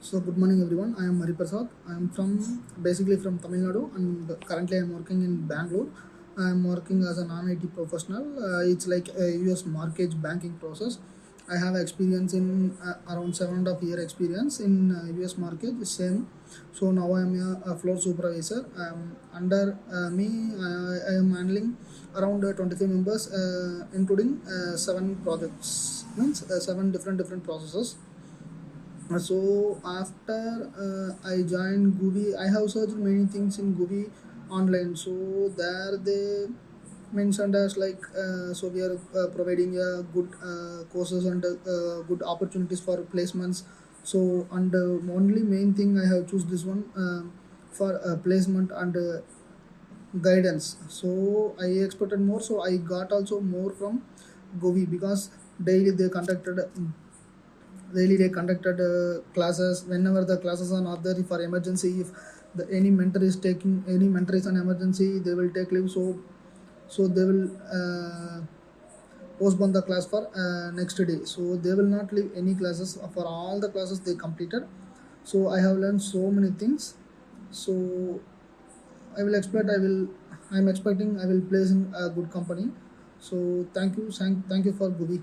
So good morning everyone. I am Hari Prasath. I am basically from Tamil Nadu, and currently I am working in Bangalore. I am working as an IIT professional. It's like a US mortgage banking process. I have experience in around 7.5 year experience in US mortgage same. So now I am a floor supervisor. Under me, I am handling around 25 members, including 7 projects. Means 7 different processes. So after I joined GUVI, I have searched many things in GUVI online. So there they mentioned as like so we are providing good courses and good opportunities for placements. So and only main thing I have choose this one for placement and guidance. So I expected more. So I got also more from GUVI because daily they conducted classes. Whenever the classes are not there for emergency, if any mentor is taking any mentor is an emergency, they will take leave. So they will postpone the class for next day. So they will not leave any classes for all the classes they completed. So I have learned so many things. So I will expect I'm expecting I will place in a good company. So thank you for GUVI.